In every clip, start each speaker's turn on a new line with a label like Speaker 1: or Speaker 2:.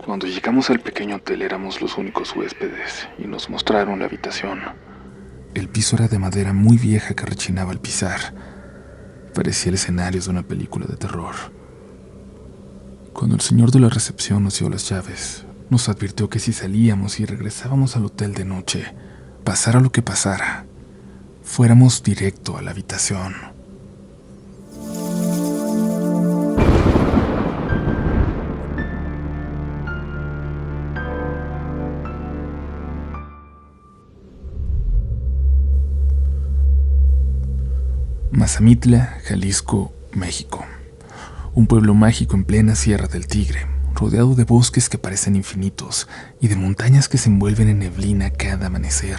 Speaker 1: Cuando llegamos al pequeño hotel éramos los únicos huéspedes y nos mostraron la habitación. El piso era de madera muy vieja que rechinaba al pisar. Parecía el escenario de una película de terror. Cuando el señor de la recepción nos dio las llaves, nos advirtió que si salíamos y regresábamos al hotel de noche, pasara lo que pasara, fuéramos directo a la habitación. Mazamitla, Jalisco, México. Un pueblo mágico en plena Sierra del Tigre, rodeado de bosques que parecen infinitos y de montañas que se envuelven en neblina cada amanecer.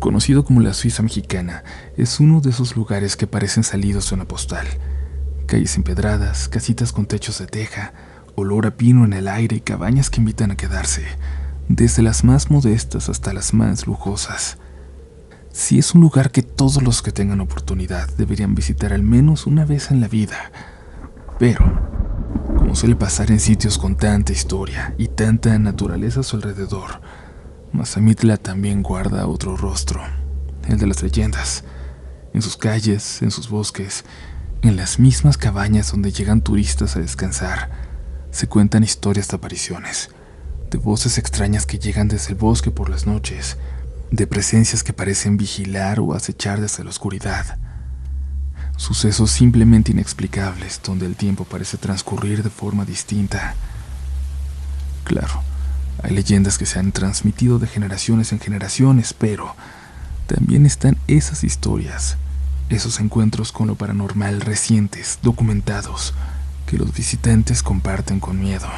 Speaker 1: Conocido como la Suiza mexicana, es uno de esos lugares que parecen salidos de una postal. Calles empedradas, casitas con techos de teja, olor a pino en el aire y cabañas que invitan a quedarse, desde las más modestas hasta las más lujosas. Sí, es un lugar que todos los que tengan oportunidad deberían visitar al menos una vez en la vida. Pero, como suele pasar en sitios con tanta historia y tanta naturaleza a su alrededor, Mazamitla también guarda otro rostro, el de las leyendas. En sus calles, en sus bosques, en las mismas cabañas donde llegan turistas a descansar, se cuentan historias de apariciones, de voces extrañas que llegan desde el bosque por las noches, de presencias que parecen vigilar o acechar desde la oscuridad. Sucesos simplemente inexplicables donde el tiempo parece transcurrir de forma distinta. Claro, hay leyendas que se han transmitido de generaciones en generaciones, pero también están esas historias, esos encuentros con lo paranormal recientes, documentados, que los visitantes comparten con miedo.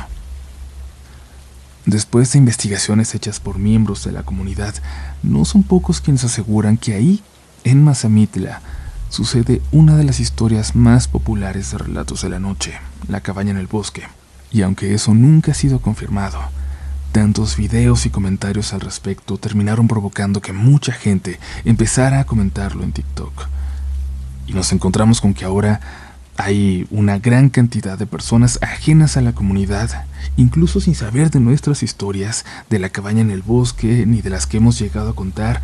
Speaker 1: Después de investigaciones hechas por miembros de la comunidad, no son pocos quienes aseguran que ahí, en Mazamitla, sucede una de las historias más populares de relatos de la noche, la cabaña en el bosque. Y aunque eso nunca ha sido confirmado, tantos videos y comentarios al respecto terminaron provocando que mucha gente empezara a comentarlo en TikTok. Y nos encontramos con que ahora hay una gran cantidad de personas ajenas a la comunidad, incluso sin saber de nuestras historias, de la cabaña en el bosque, ni de las que hemos llegado a contar,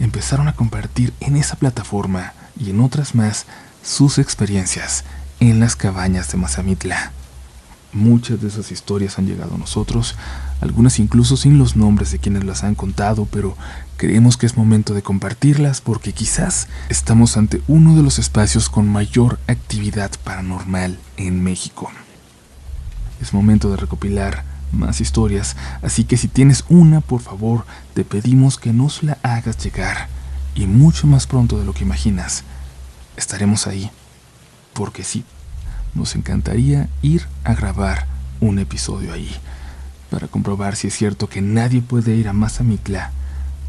Speaker 1: empezaron a compartir en esa plataforma y en otras más sus experiencias en las cabañas de Mazamitla. Muchas de esas historias han llegado a nosotros, algunas incluso sin los nombres de quienes las han contado, pero creemos que es momento de compartirlas porque quizás estamos ante uno de los espacios con mayor actividad paranormal en México. Es momento de recopilar más historias, así que si tienes una, por favor, te pedimos que nos la hagas llegar, y mucho más pronto de lo que imaginas. Estaremos ahí, porque sí, nos encantaría ir a grabar un episodio ahí, para comprobar si es cierto que nadie puede ir a Mazamitla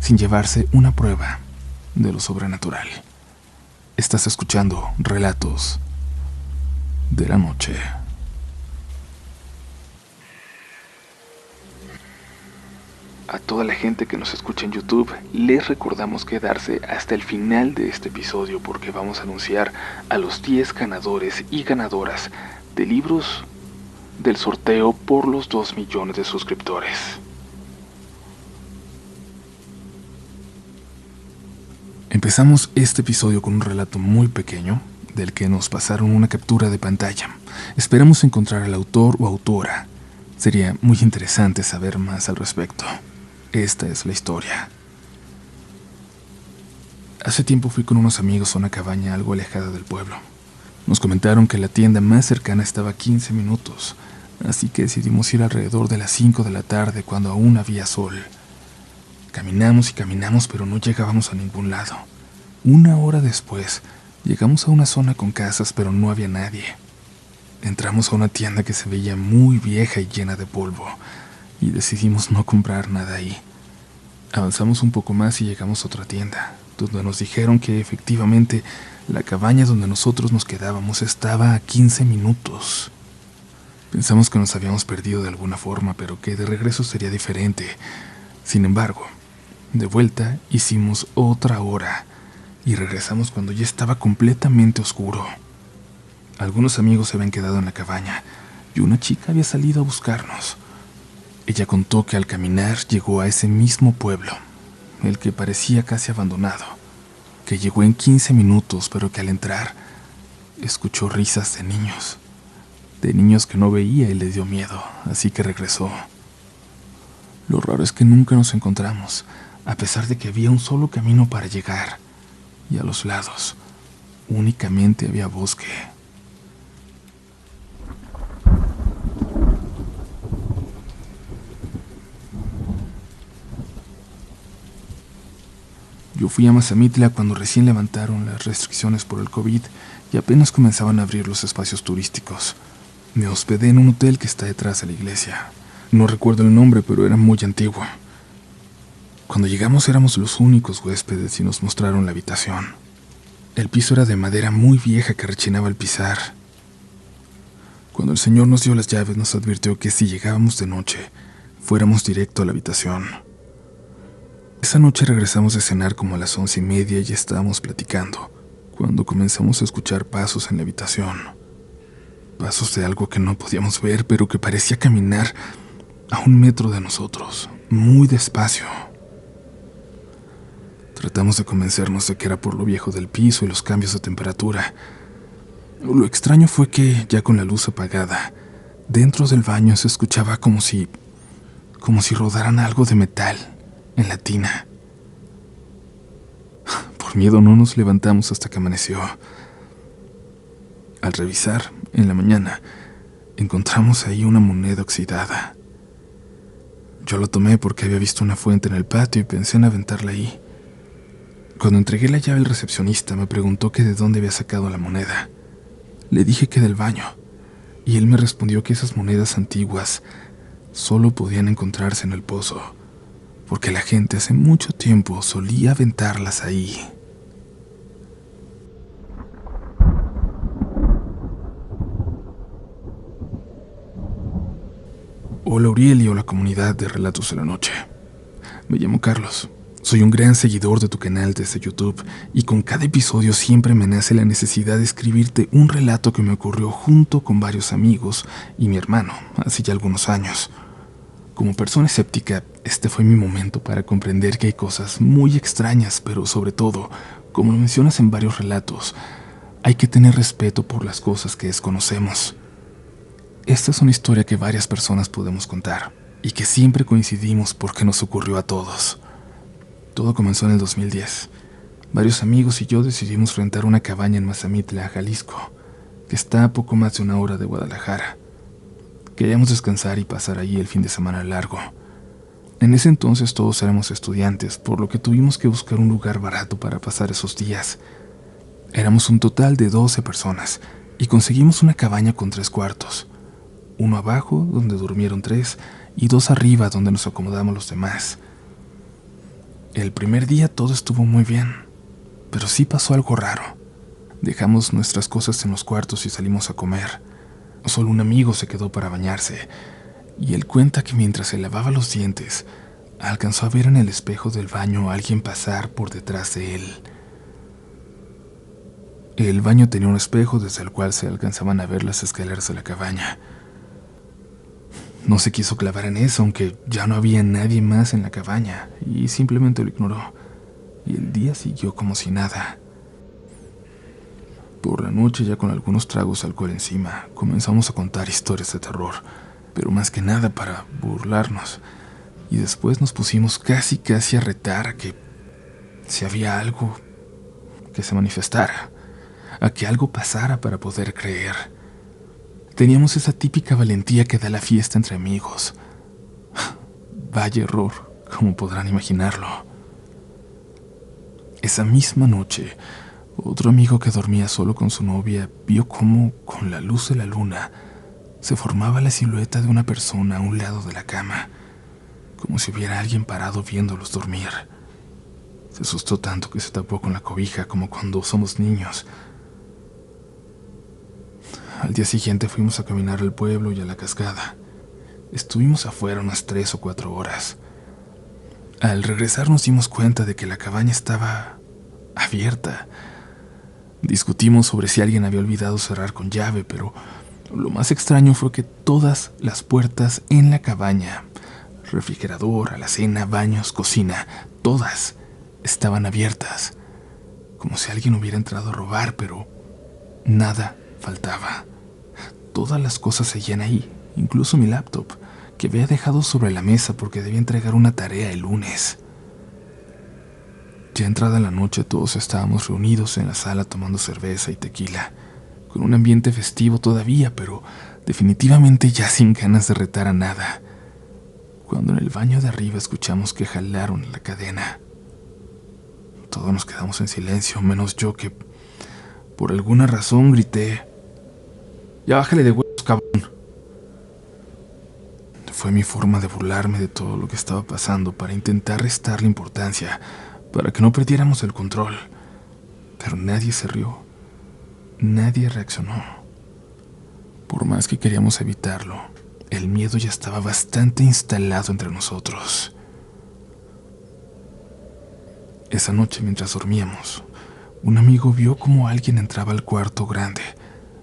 Speaker 1: sin llevarse una prueba de lo sobrenatural. Estás escuchando Relatos de la Noche. A toda la gente que nos escucha en YouTube, les recordamos quedarse hasta el final de este episodio porque vamos a anunciar a los 10 ganadores y ganadoras de libros del sorteo por los 2 millones de suscriptores. Empezamos este episodio con un relato muy pequeño, del que nos pasaron una captura de pantalla. Esperamos encontrar al autor o autora. Sería muy interesante saber más al respecto. Esta es la historia. Hace tiempo fui con unos amigos a una cabaña algo alejada del pueblo. Nos comentaron que la tienda más cercana estaba a 15 minutos, así que decidimos ir alrededor de las 5 de la tarde cuando aún había sol. Caminamos y caminamos, pero no llegábamos a ningún lado. Una hora después, llegamos a una zona con casas, pero no había nadie. Entramos a una tienda que se veía muy vieja y llena de polvo, y decidimos no comprar nada ahí. Avanzamos un poco más y llegamos a otra tienda, donde nos dijeron que efectivamente la cabaña donde nosotros nos quedábamos estaba a 15 minutos. Pensamos que nos habíamos perdido de alguna forma, pero que de regreso sería diferente. Sin embargo, de vuelta hicimos otra hora y regresamos cuando ya estaba completamente oscuro. Algunos amigos se habían quedado en la cabaña y una chica había salido a buscarnos. Ella contó que al caminar llegó a ese mismo pueblo, el que parecía casi abandonado, que llegó en 15 minutos, pero que al entrar escuchó risas de niños que no veía y le dio miedo, así que regresó. Lo raro es que nunca nos encontramos, a pesar de que había un solo camino para llegar, y a los lados únicamente había bosque. Yo fui a Mazamitla cuando recién levantaron las restricciones por el COVID y apenas comenzaban a abrir los espacios turísticos. Me hospedé en un hotel que está detrás de la iglesia. No recuerdo el nombre, pero era muy antiguo. Cuando llegamos éramos los únicos huéspedes y nos mostraron la habitación. El piso era de madera muy vieja que rechinaba al pisar. Cuando el señor nos dio las llaves nos advirtió que si llegábamos de noche, fuéramos directo a la habitación. Esa noche regresamos de cenar como a las 11:30 y estábamos platicando, cuando comenzamos a escuchar pasos en la habitación. Pasos de algo que no podíamos ver, pero que parecía caminar a 1 metro de nosotros, muy despacio. Tratamos de convencernos de que era por lo viejo del piso y los cambios de temperatura. Lo extraño fue que, ya con la luz apagada, dentro del baño se escuchaba como si rodaran algo de metal en la tina. Por miedo no nos levantamos hasta que amaneció. Al revisar, en la mañana, encontramos ahí una moneda oxidada. Yo lo tomé porque había visto una fuente en el patio y pensé en aventarla ahí. Cuando entregué la llave al recepcionista, me preguntó que de dónde había sacado la moneda. Le dije que del baño, y él me respondió que esas monedas antiguas solo podían encontrarse en el pozo, porque la gente hace mucho tiempo solía aventarlas ahí. Hola Uriel y hola comunidad de Relatos de la Noche. Me llamo Carlos. Soy un gran seguidor de tu canal desde YouTube y con cada episodio siempre me nace la necesidad de escribirte un relato que me ocurrió junto con varios amigos y mi hermano hace ya algunos años. Como persona escéptica, este fue mi momento para comprender que hay cosas muy extrañas, pero sobre todo, como lo mencionas en varios relatos, hay que tener respeto por las cosas que desconocemos. Esta es una historia que varias personas podemos contar y que siempre coincidimos porque nos ocurrió a todos. Todo comenzó en el 2010. Varios amigos y yo decidimos rentar una cabaña en Mazamitla, Jalisco, que está a poco más de 1 hora de Guadalajara. Queríamos descansar y pasar allí el fin de semana largo. En ese entonces todos éramos estudiantes, por lo que tuvimos que buscar un lugar barato para pasar esos días. Éramos un total de 12 personas y conseguimos una cabaña con 3 cuartos. Uno abajo, donde durmieron 3, y 2 arriba, donde nos acomodamos los demás. El primer día todo estuvo muy bien, pero sí pasó algo raro. Dejamos nuestras cosas en los cuartos y salimos a comer. Solo un amigo se quedó para bañarse, y él cuenta que mientras se lavaba los dientes, alcanzó a ver en el espejo del baño a alguien pasar por detrás de él. El baño tenía un espejo desde el cual se alcanzaban a ver las escaleras de la cabaña. No se quiso clavar en eso, aunque ya no había nadie más en la cabaña, y simplemente lo ignoró, y el día siguió como si nada. Por la noche, ya con algunos tragos de alcohol encima, comenzamos a contar historias de terror, pero más que nada para burlarnos, y después nos pusimos casi a retar a que si había algo que se manifestara, a que algo pasara para poder creer. Teníamos esa típica valentía que da la fiesta entre amigos. Vaya error, como podrán imaginarlo. Esa misma noche, otro amigo que dormía solo con su novia vio cómo, con la luz de la luna, se formaba la silueta de una persona a un lado de la cama, como si hubiera alguien parado viéndolos dormir. Se asustó tanto que se tapó con la cobija como cuando somos niños. Al día siguiente fuimos a caminar al pueblo y a la cascada. Estuvimos afuera unas 3 o 4 horas. Al regresar nos dimos cuenta de que la cabaña estaba abierta. Discutimos sobre si alguien había olvidado cerrar con llave, pero lo más extraño fue que todas las puertas en la cabaña Refrigerador, alacena, baños, cocina, todas estaban abiertas, como si alguien hubiera entrado a robar, pero nada faltaba. Todas las cosas seguían ahí, incluso mi laptop, que había dejado sobre la mesa porque debía entregar una tarea el lunes. Ya entrada la noche, todos estábamos reunidos en la sala tomando cerveza y tequila, con un ambiente festivo todavía, pero definitivamente ya sin ganas de retar a nada, cuando en el baño de arriba escuchamos que jalaron la cadena. Todos nos quedamos en silencio, menos yo, que por alguna razón grité: «Ya bájale de huevos, cabrón». Fue mi forma de burlarme de todo lo que estaba pasando para intentar restarle importancia, para que no perdiéramos el control. Pero nadie se rió, nadie reaccionó. Por más que queríamos evitarlo, el miedo ya estaba bastante instalado entre nosotros. Esa noche, mientras dormíamos, un amigo vio cómo alguien entraba al cuarto grande,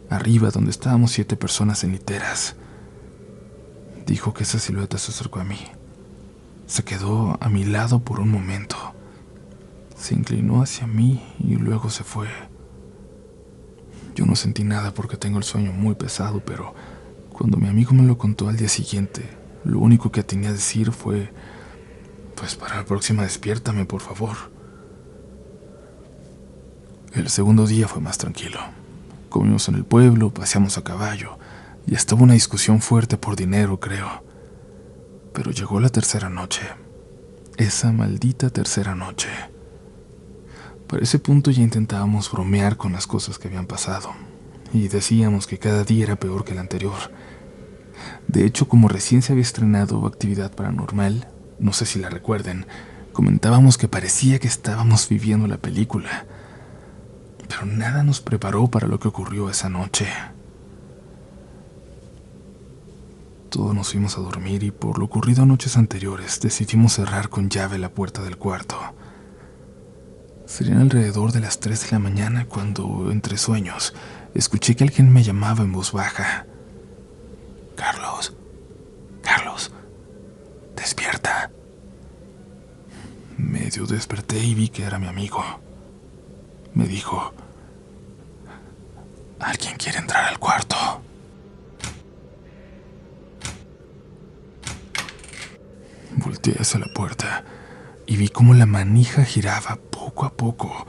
Speaker 1: arriba donde estábamos 7 personas en literas. Dijo que esa silueta se acercó a mí. Se quedó a mi lado por un momento. Se inclinó hacia mí y luego se fue. Yo no sentí nada porque tengo el sueño muy pesado, pero cuando mi amigo me lo contó al día siguiente, lo único que tenía a decir fue: «Pues para la próxima despiértame, por favor». El segundo día fue más tranquilo. Comimos en el pueblo, paseamos a caballo y hasta hubo una discusión fuerte por dinero, creo. Pero llegó la tercera noche. Esa maldita tercera noche. Para ese punto ya intentábamos bromear con las cosas que habían pasado y decíamos que cada día era peor que el anterior. De hecho, como recién se había estrenado Actividad Paranormal, no sé si la recuerden, comentábamos que parecía que estábamos viviendo la película. Pero nada nos preparó para lo que ocurrió esa noche. Todos nos fuimos a dormir y por lo ocurrido noches anteriores decidimos cerrar con llave la puerta del cuarto. Serían alrededor de las 3 de la mañana cuando, entre sueños, escuché que alguien me llamaba en voz baja: «Carlos, Carlos, despierta». Medio desperté y vi que era mi amigo. Me dijo: «Alguien quiere entrar al cuarto». Volteé hacia la puerta y vi cómo la manija giraba poco a poco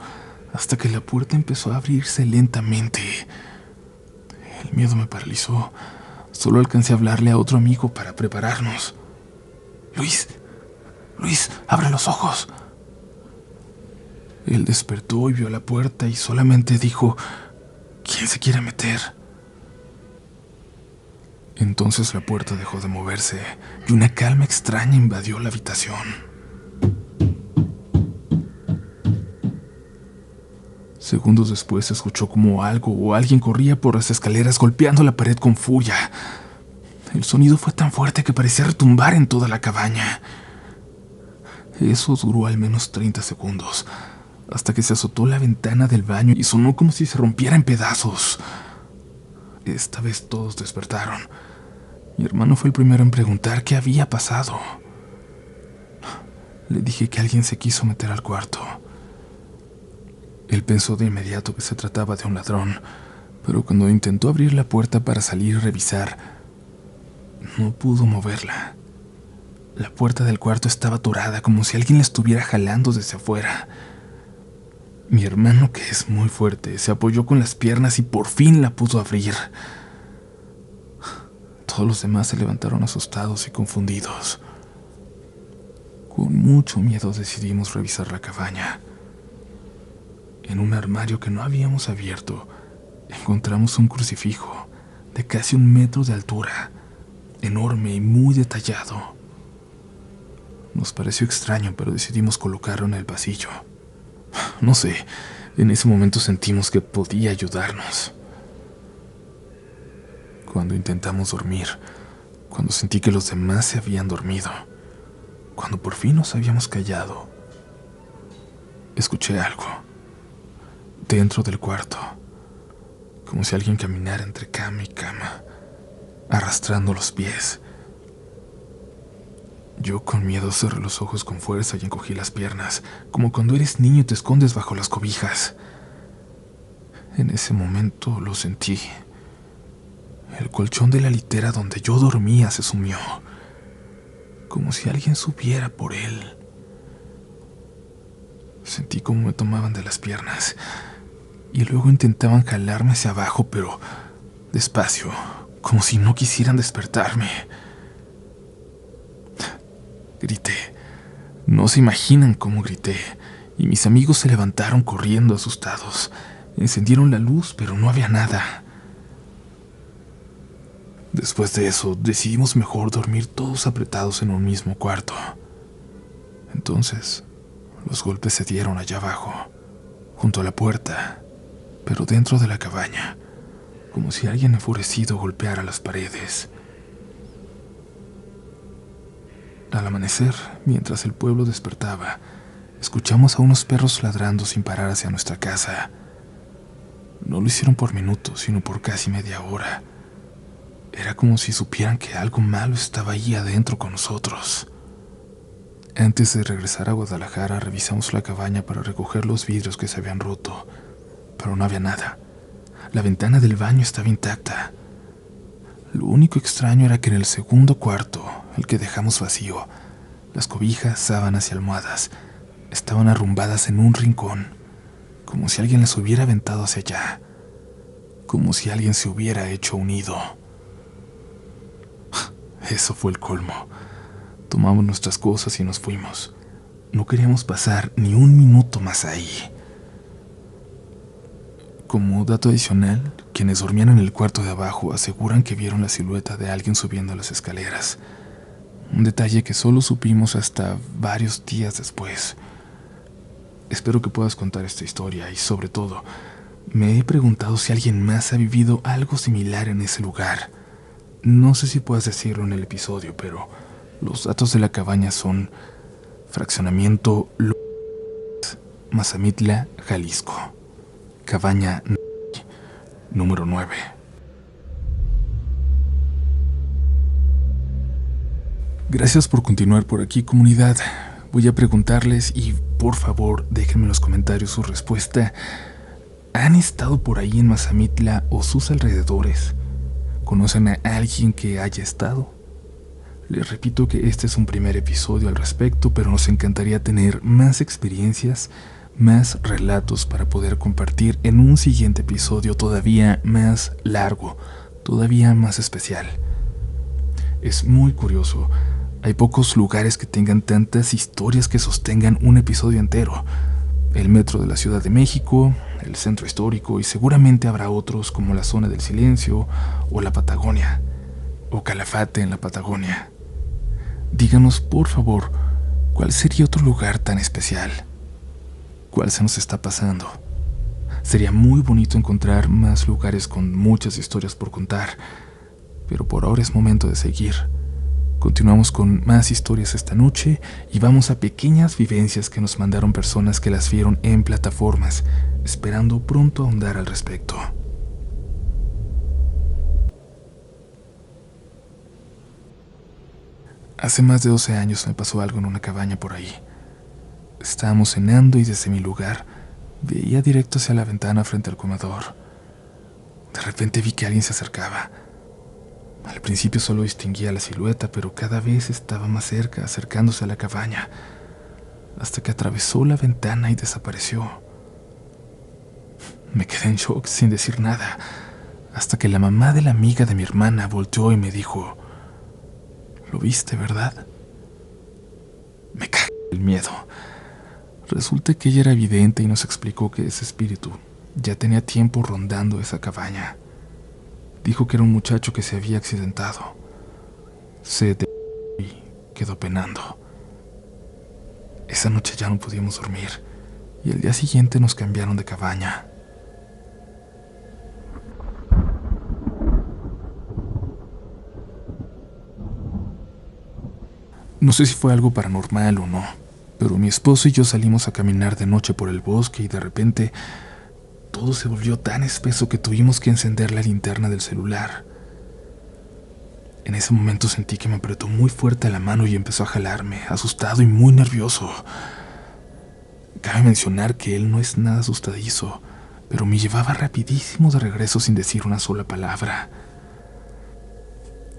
Speaker 1: hasta que la puerta empezó a abrirse lentamente. El miedo me paralizó. Solo alcancé a hablarle a otro amigo para prepararnos. Luis, abre los ojos». Él despertó y vio la puerta y solamente dijo: «¿Quién se quiere meter?». Entonces la puerta dejó de moverse y una calma extraña invadió la habitación. Segundos después se escuchó como algo o alguien corría por las escaleras golpeando la pared con furia. El sonido fue tan fuerte que parecía retumbar en toda la cabaña. Eso duró al menos 30 segundos, hasta que se azotó la ventana del baño y sonó como si se rompiera en pedazos. Esta vez todos despertaron. Mi hermano fue el primero en preguntar qué había pasado. Le dije que alguien se quiso meter al cuarto. Él pensó de inmediato que se trataba de un ladrón, pero cuando intentó abrir la puerta para salir y revisar, no pudo moverla. La puerta del cuarto estaba atorada, como si alguien la estuviera jalando desde afuera. Mi hermano, que es muy fuerte, se apoyó con las piernas y por fin la pudo abrir. Todos los demás se levantaron asustados y confundidos. Con mucho miedo decidimos revisar la cabaña. En un armario que no habíamos abierto, encontramos un crucifijo de casi 1 metro de altura, enorme y muy detallado. Nos pareció extraño, pero decidimos colocarlo en el pasillo. No sé, en ese momento sentimos que podía ayudarnos. Cuando intentamos dormir, cuando sentí que los demás se habían dormido, cuando por fin nos habíamos callado, escuché algo dentro del cuarto, como si alguien caminara entre cama y cama, arrastrando los pies. Yo con miedo cerré los ojos con fuerza y encogí las piernas, como cuando eres niño y te escondes bajo las cobijas. En ese momento lo sentí. El colchón de la litera donde yo dormía se sumió, como si alguien subiera por él. Sentí como me tomaban de las piernas y luego intentaban jalarme hacia abajo, pero despacio, como si no quisieran despertarme. Grité. No se imaginan cómo grité, y mis amigos se levantaron corriendo asustados. Encendieron la luz, pero no había nada. Después de eso, decidimos mejor dormir todos apretados en un mismo cuarto. Entonces, los golpes se dieron allá abajo, junto a la puerta, pero dentro de la cabaña, como si alguien enfurecido golpeara las paredes. Al amanecer, mientras el pueblo despertaba, escuchamos a unos perros ladrando sin parar hacia nuestra casa. No lo hicieron por minutos, sino por casi media hora. Era como si supieran que algo malo estaba ahí adentro con nosotros. Antes de regresar a Guadalajara, revisamos la cabaña para recoger los vidrios que se habían roto, pero no había nada. La ventana del baño estaba intacta. Lo único extraño era que en el segundo cuarto, el que dejamos vacío, las cobijas, sábanas y almohadas estaban arrumbadas en un rincón, como si alguien las hubiera aventado hacia allá, como si alguien se hubiera hecho un nido. Eso fue el colmo. Tomamos nuestras cosas y nos fuimos. No queríamos pasar ni un minuto más ahí. Como dato adicional, quienes dormían en el cuarto de abajo aseguran que vieron la silueta de alguien subiendo las escaleras. Un detalle que solo supimos hasta varios días después. Espero que puedas contar esta historia y, sobre todo, me he preguntado si alguien más ha vivido algo similar en ese lugar. No sé si puedas decirlo en el episodio, pero los datos de la cabaña son Fraccionamiento Mazamitla, Jalisco. Cabaña número 9. Gracias por continuar por aquí, comunidad. Voy a preguntarles y por favor déjenme en los comentarios su respuesta. ¿Han estado por ahí en Mazamitla o sus alrededores? ¿Conocen a alguien que haya estado? Les repito que este es un primer episodio al respecto, pero nos encantaría tener más experiencias, más relatos para poder compartir en un siguiente episodio todavía más largo, todavía más especial. Es muy curioso. Hay pocos lugares que tengan tantas historias que sostengan un episodio entero. El metro de la Ciudad de México, el centro histórico, y seguramente habrá otros como la Zona del Silencio o la Patagonia, o Calafate en la Patagonia. Díganos, por favor, ¿cuál sería otro lugar tan especial? ¿Cuál se nos está pasando? Sería muy bonito encontrar más lugares con muchas historias por contar, pero por ahora es momento de seguir. Continuamos con más historias esta noche y vamos a pequeñas vivencias que nos mandaron personas que las vieron en plataformas, esperando pronto ahondar al respecto. Hace más de 12 años me pasó algo en una cabaña por ahí. Estábamos cenando y desde mi lugar veía directo hacia la ventana frente al comedor. De repente vi que alguien se acercaba. Al principio solo distinguía la silueta, pero cada vez estaba más cerca, acercándose a la cabaña, hasta que atravesó la ventana y desapareció. Me quedé en shock sin decir nada, hasta que la mamá de la amiga de mi hermana volteó y me dijo: ¿lo viste, verdad? Me cagué el miedo. Resulta que ella era vidente y nos explicó que ese espíritu ya tenía tiempo rondando esa cabaña. Dijo que era un muchacho que se había accidentado. Se y quedó penando. Esa noche ya no pudimos dormir y al día siguiente nos cambiaron de cabaña. No sé si fue algo paranormal o no, pero mi esposo y yo salimos a caminar de noche por el bosque y de repente todo se volvió tan espeso que tuvimos que encender la linterna del celular. En ese momento sentí que me apretó muy fuerte la mano y empezó a jalarme, asustado y muy nervioso. Cabe mencionar que él no es nada asustadizo, pero me llevaba rapidísimo de regreso sin decir una sola palabra.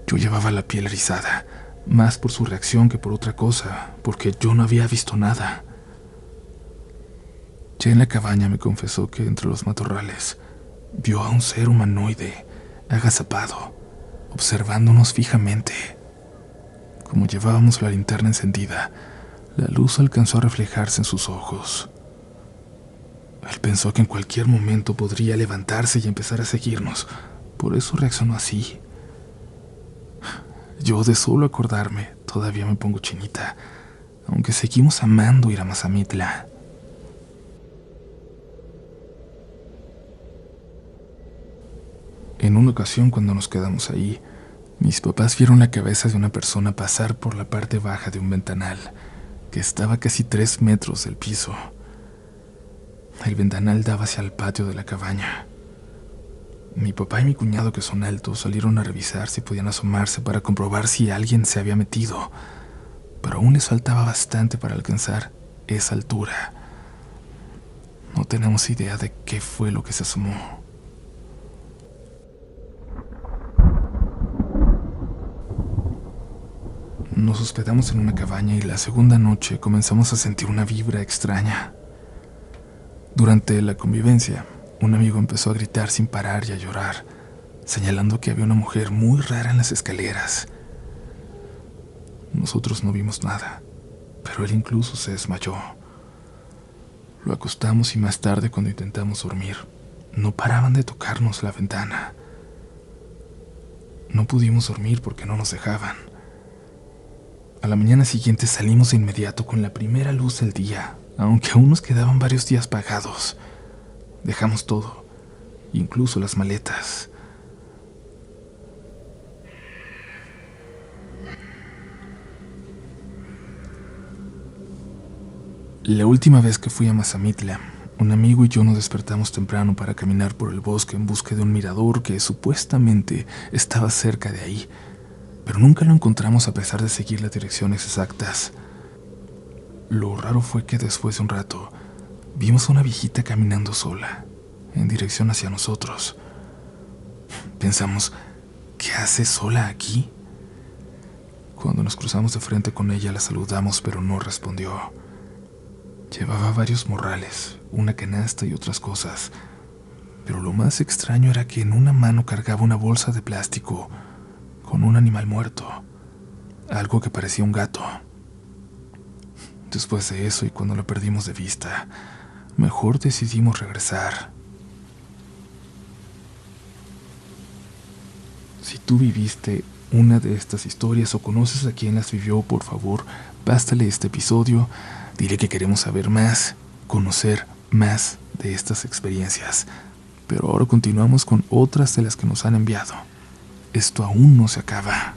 Speaker 1: Yo llevaba la piel erizada, más por su reacción que por otra cosa, porque yo no había visto nada. Ya en la cabaña me confesó que entre los matorrales vio a un ser humanoide, agazapado, observándonos fijamente. Como llevábamos la linterna encendida, la luz alcanzó a reflejarse en sus ojos. Él pensó que en cualquier momento podría levantarse y empezar a seguirnos, por eso reaccionó así. Yo, de solo acordarme, todavía me pongo chinita, aunque seguimos amando ir a Mazamitla. En una ocasión, cuando nos quedamos ahí, mis papás vieron la cabeza de una persona pasar por la parte baja de un ventanal, que estaba a casi 3 metros del piso. El ventanal daba hacia el patio de la cabaña. Mi papá y mi cuñado, que son altos, salieron a revisar si podían asomarse para comprobar si alguien se había metido, pero aún les faltaba bastante para alcanzar esa altura. No tenemos idea de qué fue lo que se asomó. Nos hospedamos en una cabaña y la segunda noche comenzamos a sentir una vibra extraña. Durante la convivencia, un amigo empezó a gritar sin parar y a llorar, señalando que había una mujer muy rara en las escaleras. Nosotros no vimos nada, pero él incluso se desmayó. Lo acostamos y más tarde, cuando intentamos dormir, no paraban de tocarnos la ventana. No pudimos dormir porque no nos dejaban. A la mañana siguiente salimos de inmediato con la primera luz del día, aunque aún nos quedaban varios días pagados. Dejamos todo, incluso las maletas. La última vez que fui a Mazamitla, un amigo y yo nos despertamos temprano para caminar por el bosque en busca de un mirador que supuestamente estaba cerca de ahí, pero nunca lo encontramos a pesar de seguir las direcciones exactas. Lo raro fue que después de un rato vimos a una viejita caminando sola, en dirección hacia nosotros. Pensamos, ¿qué hace sola aquí? Cuando nos cruzamos de frente con ella la saludamos, pero no respondió. Llevaba varios morrales, una canasta y otras cosas, pero lo más extraño era que en una mano cargaba una bolsa de plástico con un animal muerto, algo que parecía un gato. Después de eso, y cuando la perdimos de vista, mejor decidimos regresar. Si tú viviste una de estas historias o conoces a quien las vivió, por favor, pástale este episodio, dile que queremos saber más, conocer más de estas experiencias. Pero ahora continuamos con otras de las que nos han enviado. Esto aún no se acaba.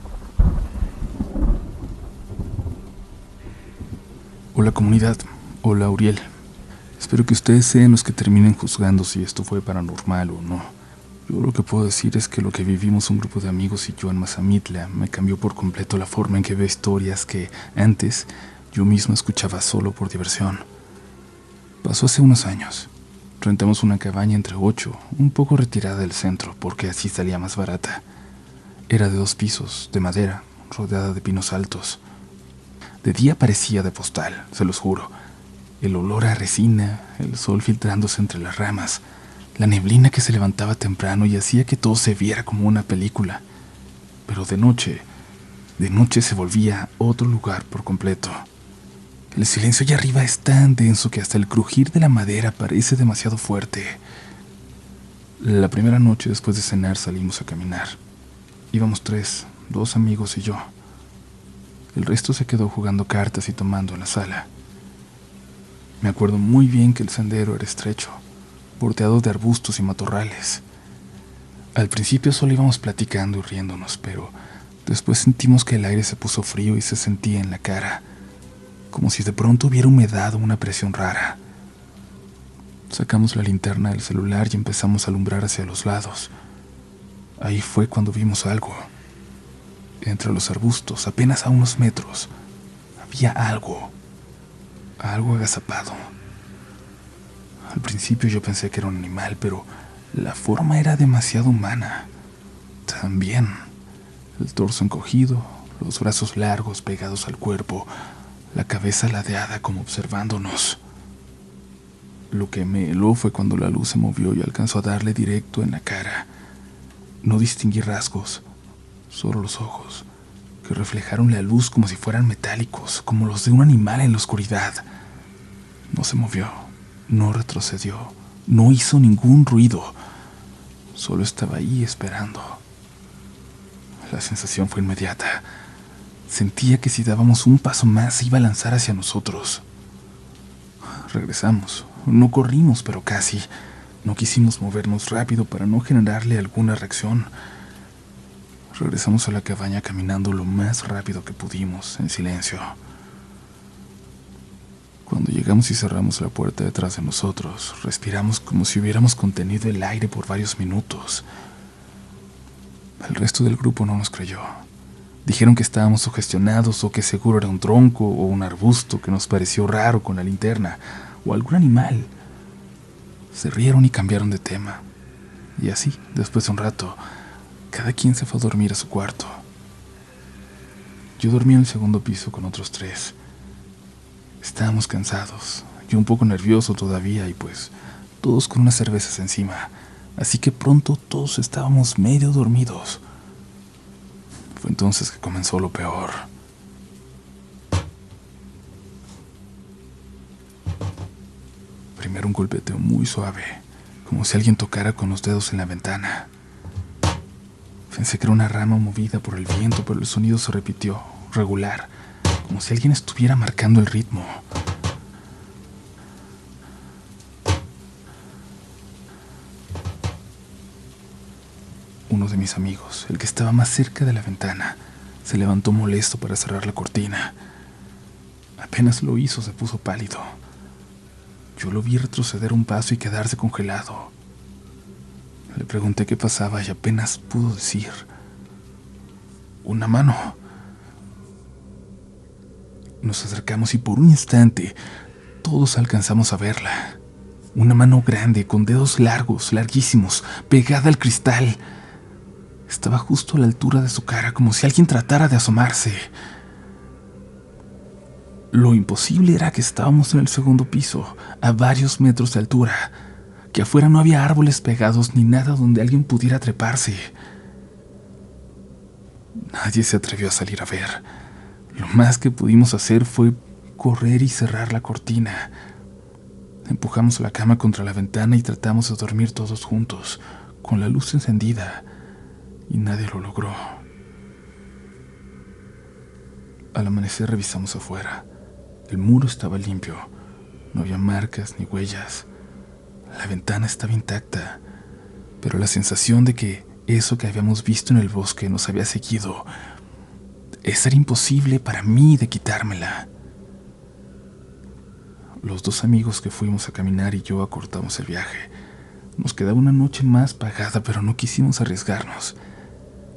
Speaker 1: Hola comunidad, hola Uriel. Espero que ustedes sean los que terminen juzgando si esto fue paranormal o no. Yo lo que puedo decir es que lo que vivimos un grupo de amigos y yo en Mazamitla me cambió por completo la forma en que veo historias que antes yo mismo escuchaba solo por diversión. Pasó hace unos años. Rentamos una cabaña entre 8, un poco retirada del centro porque así salía más barata. Era de 2 pisos, de madera, rodeada de pinos altos. De día parecía de postal, se los juro. El olor a resina, el sol filtrándose entre las ramas, la neblina que se levantaba temprano y hacía que todo se viera como una película. Pero de noche se volvía otro lugar por completo. El silencio allá arriba es tan denso que hasta el crujir de la madera parece demasiado fuerte. La primera noche después de cenar salimos a caminar. Íbamos 3, 2 amigos y yo. El resto se quedó jugando cartas y tomando en la sala. Me acuerdo muy bien que el sendero era estrecho, bordeado de arbustos y matorrales. Al principio solo íbamos platicando y riéndonos, pero después sentimos que el aire se puso frío y se sentía en la cara, como si de pronto hubiera humedad o una presión rara. Sacamos la linterna del celular y empezamos a alumbrar hacia los lados. Ahí fue cuando vimos algo. Entre los arbustos, apenas a unos metros, había algo agazapado. Al principio yo pensé que era un animal, pero la forma era demasiado humana. También el torso encogido, los brazos largos pegados al cuerpo, la cabeza ladeada como observándonos. Lo que me heló fue cuando la luz se movió y alcanzó a darle directo en la cara. No distinguí rasgos, solo los ojos, que reflejaron la luz como si fueran metálicos, como los de un animal en la oscuridad. No se movió, no retrocedió, no hizo ningún ruido, solo estaba ahí esperando. La sensación fue inmediata. Sentía que si dábamos un paso más se iba a lanzar hacia nosotros. Regresamos. No corrimos, pero casi. No quisimos movernos rápido para no generarle alguna reacción. Regresamos a la cabaña caminando lo más rápido que pudimos, en silencio. Cuando llegamos y cerramos la puerta detrás de nosotros, respiramos como si hubiéramos contenido el aire por varios minutos. El resto del grupo no nos creyó. Dijeron que estábamos sugestionados o que seguro era un tronco o un arbusto que nos pareció raro con la linterna, o algún animal. Se rieron y cambiaron de tema. Y así, después de un rato, cada quien se fue a dormir a su cuarto. Yo dormí en el segundo piso con otros 3. Estábamos cansados, yo un poco nervioso todavía y pues todos con unas cervezas encima, así que pronto todos estábamos medio dormidos. Fue entonces que comenzó lo peor. Primero un golpeteo muy suave, como si alguien tocara con los dedos en la ventana. Pensé que era una rama movida por el viento, pero el sonido se repitió, regular, como si alguien estuviera marcando el ritmo. Uno de mis amigos, el que estaba más cerca de la ventana, se levantó molesto para cerrar la cortina. Apenas lo hizo, se puso pálido. Yo lo vi retroceder un paso y quedarse congelado. Le pregunté qué pasaba y apenas pudo decir: una mano. Nos acercamos y por un instante todos alcanzamos a verla. Una mano grande, con dedos largos, larguísimos, pegada al cristal. Estaba justo a la altura de su cara, como si alguien tratara de asomarse. Lo imposible era que estábamos en el segundo piso, a varios metros de altura, que afuera no había árboles pegados ni nada donde alguien pudiera treparse. Nadie se atrevió a salir a ver. Lo más que pudimos hacer fue correr y cerrar la cortina. Empujamos la cama contra la ventana y tratamos de dormir todos juntos, con la luz encendida, y nadie lo logró. Al amanecer revisamos afuera. El muro estaba limpio, no había marcas ni huellas. La ventana estaba intacta, pero la sensación de que eso que habíamos visto en el bosque nos había seguido, esa era imposible para mí de quitármela. Los 2 amigos que fuimos a caminar y yo acortamos el viaje. Nos quedaba una noche más pagada, pero no quisimos arriesgarnos.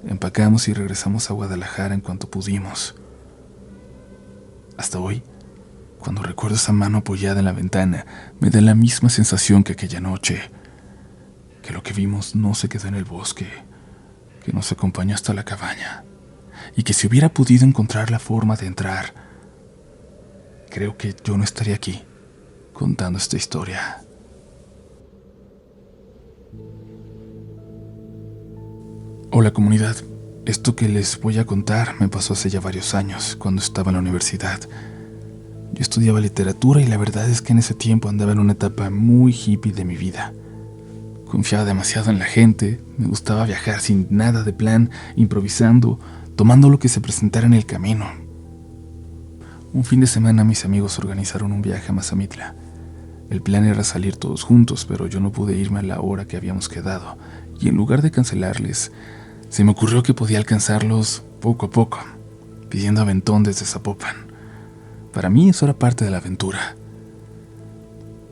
Speaker 1: Empacamos y regresamos a Guadalajara en cuanto pudimos. Hasta hoy, cuando recuerdo esa mano apoyada en la ventana, me da la misma sensación que aquella noche, que lo que vimos no se quedó en el bosque, que nos acompañó hasta la cabaña, y que si hubiera podido encontrar la forma de entrar, creo que yo no estaría aquí contando esta historia. Hola comunidad, esto que les voy a contar me pasó hace ya varios años, cuando estaba en la universidad. Yo estudiaba literatura y la verdad es que en ese tiempo andaba en una etapa muy hippie de mi vida. Confiaba demasiado en la gente, me gustaba viajar sin nada de plan, improvisando, tomando lo que se presentara en el camino. Un fin de semana mis amigos organizaron un viaje a Mazamitla. El plan era salir todos juntos, pero yo no pude irme a la hora que habíamos quedado, y en lugar de cancelarles, se me ocurrió que podía alcanzarlos poco a poco, pidiendo aventón desde Zapopan. Para mí eso era parte de la aventura.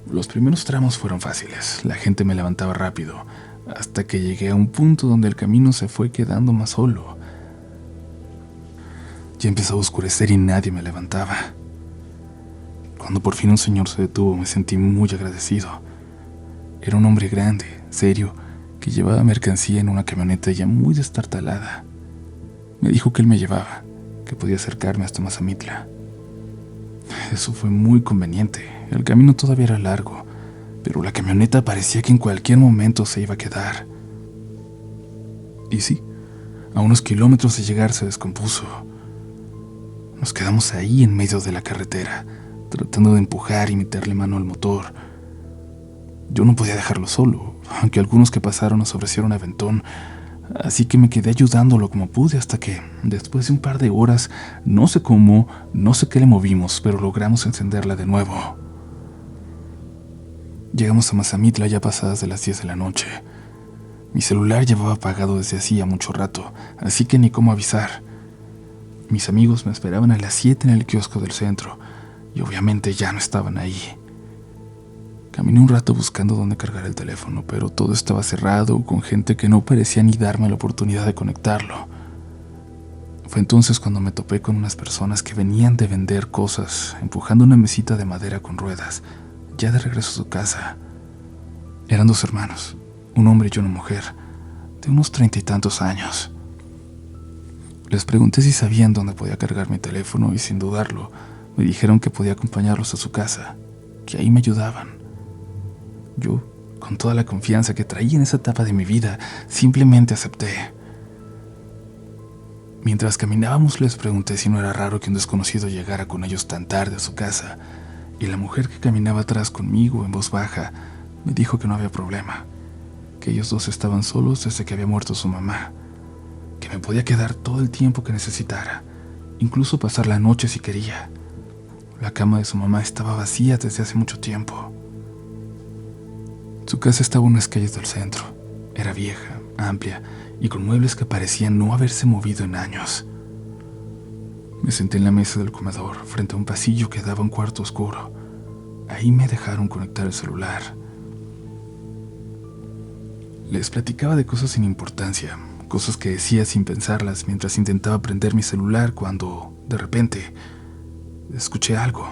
Speaker 1: Los primeros tramos fueron fáciles, la gente me levantaba rápido, hasta que llegué a un punto donde el camino se fue quedando más solo. Ya empezaba a oscurecer y nadie me levantaba. Cuando por fin un señor se detuvo, me sentí muy agradecido. Era un hombre grande, serio, que llevaba mercancía en una camioneta ya muy destartalada. Me dijo que él me llevaba, que podía acercarme hasta Mazamitla. Eso fue muy conveniente. El camino todavía era largo, pero la camioneta parecía que en cualquier momento se iba a quedar. Y sí, a unos kilómetros de llegar se descompuso. Nos quedamos ahí en medio de la carretera, tratando de empujar y meterle mano al motor. Yo no podía dejarlo solo, aunque algunos que pasaron nos ofrecieron aventón, así que me quedé ayudándolo como pude hasta que, después de un par de horas, no sé cómo, no sé qué le movimos, pero logramos encenderla de nuevo. Llegamos a Mazamitla ya pasadas de las 10 de la noche. Mi celular llevaba apagado desde hacía mucho rato, así que ni cómo avisar. Mis amigos me esperaban a las 7 en el kiosco del centro, y obviamente ya no estaban ahí. Caminé un rato buscando dónde cargar el teléfono, pero todo estaba cerrado, con gente que no parecía ni darme la oportunidad de conectarlo. Fue entonces cuando me topé con unas personas que venían de vender cosas, empujando una mesita de madera con ruedas, ya de regreso a su casa. Eran dos hermanos, un hombre y una mujer, de unos 30 y tantos años. Les pregunté si sabían dónde podía cargar mi teléfono y sin dudarlo, me dijeron que podía acompañarlos a su casa, que ahí me ayudaban. Yo, con toda la confianza que traía en esa etapa de mi vida, simplemente acepté. Mientras caminábamos les pregunté si no era raro que un desconocido llegara con ellos tan tarde a su casa, y la mujer que caminaba atrás conmigo en voz baja me dijo que no había problema, que ellos dos estaban solos desde que había muerto su mamá, que me podía quedar todo el tiempo que necesitara, incluso pasar la noche si quería. La cama de su mamá estaba vacía desde hace mucho tiempo. Su casa estaba en unas calles del centro. Era vieja, amplia y con muebles que parecían no haberse movido en años. Me senté en la mesa del comedor, frente a un pasillo que daba a un cuarto oscuro. Ahí me dejaron conectar el celular. Les platicaba de cosas sin importancia, cosas que decía sin pensarlas mientras intentaba prender mi celular cuando, de repente, escuché algo.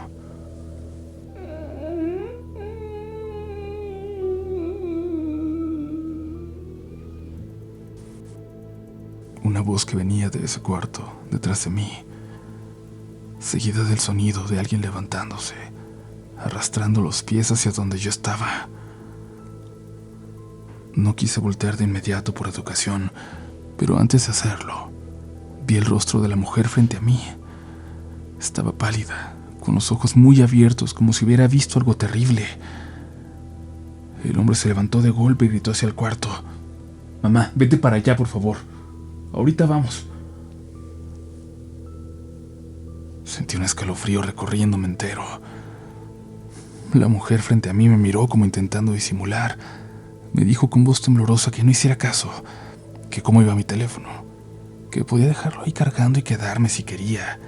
Speaker 1: Una voz que venía de ese cuarto, detrás de mí, seguida del sonido de alguien levantándose, arrastrando los pies hacia donde yo estaba. No quise voltear de inmediato por educación, pero antes de hacerlo, vi el rostro de la mujer frente a mí. Estaba pálida, con los ojos muy abiertos, como si hubiera visto algo terrible. El hombre se levantó de golpe y gritó hacia el cuarto: «Mamá, vete para allá, por favor. Ahorita vamos». Sentí un escalofrío recorriéndome entero. La mujer frente a mí me miró como intentando disimular. Me dijo con voz temblorosa que no hiciera caso, que cómo iba mi teléfono, que podía dejarlo ahí cargando y quedarme si quería,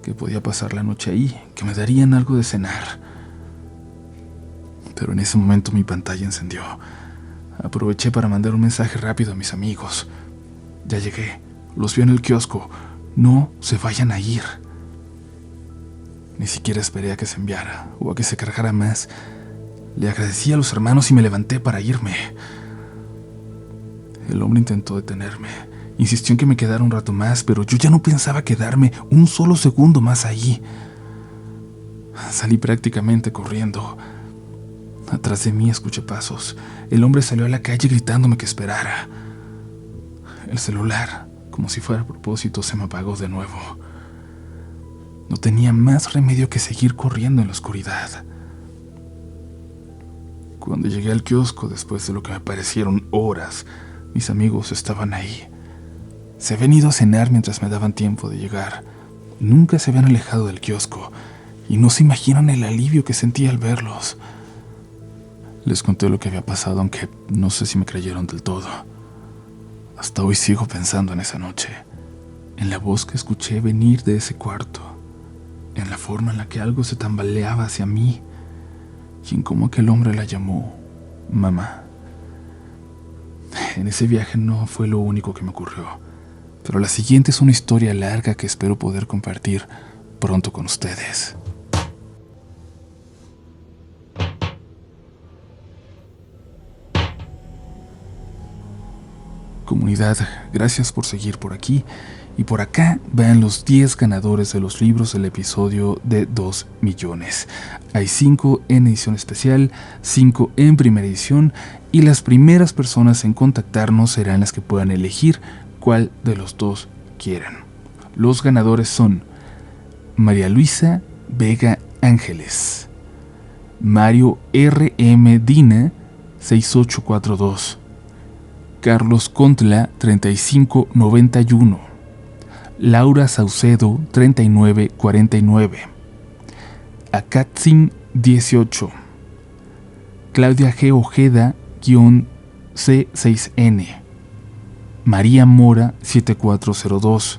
Speaker 1: que podía pasar la noche ahí, que me darían algo de cenar. Pero en ese momento mi pantalla encendió. Aproveché para mandar un mensaje rápido a mis amigos. «Ya llegué, los vi en el kiosco, no se vayan a ir». Ni siquiera esperé a que se enviara o a que se cargara más. Le agradecí a los hermanos y me levanté para irme. El hombre intentó detenerme. Insistió en que me quedara un rato más, pero yo ya no pensaba quedarme un solo segundo más ahí. Salí prácticamente corriendo. Atrás de mí escuché pasos. El hombre salió a la calle gritándome que esperara. El celular, como si fuera a propósito, se me apagó de nuevo. No tenía más remedio que seguir corriendo en la oscuridad. Cuando llegué al kiosco, después de lo que me parecieron horas, mis amigos estaban ahí. Se habían ido a cenar mientras me daban tiempo de llegar. Nunca se habían alejado del kiosco, y no se imaginan el alivio que sentí al verlos. Les conté lo que había pasado, aunque no sé si me creyeron del todo. Hasta hoy sigo pensando en esa noche, en la voz que escuché venir de ese cuarto, en la forma en la que algo se tambaleaba hacia mí, y en cómo aquel hombre la llamó mamá. En ese viaje no fue lo único que me ocurrió. pero la siguiente es una historia larga que espero poder compartir pronto con ustedes. Comunidad, gracias por seguir por aquí. Y por acá van los 10 ganadores de los libros del episodio de 2 millones. Hay 5 en edición especial, 5 en primera edición, y las primeras personas en contactarnos serán las que puedan elegir cuál de los dos quieren. Los ganadores son María Luisa Vega Ángeles, Mario R.M. Dina 6842, Carlos Contla 3591, Laura Saucedo 3949, Akatsim 18, Claudia G. Ojeda C6N, María Mora 7402,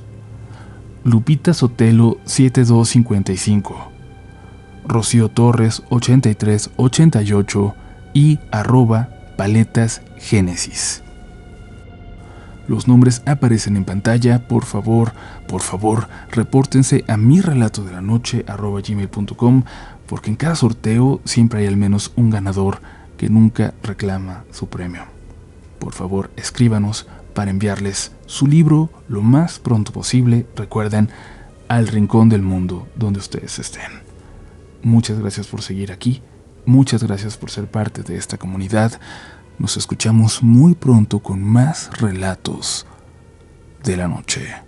Speaker 1: Lupita Sotelo 7255, Rocío Torres 8388 y @paletasgénesis. Los nombres aparecen en pantalla. Por favor, repórtense a mirelatodelanoche@gmail.com, porque en cada sorteo siempre hay al menos un ganador que nunca reclama su premio. Por favor, escríbanos para enviarles su libro lo más pronto posible. Recuerden, al rincón del mundo donde ustedes estén. Muchas gracias por seguir aquí. Muchas gracias por ser parte de esta comunidad. Nos escuchamos muy pronto con más relatos de la noche.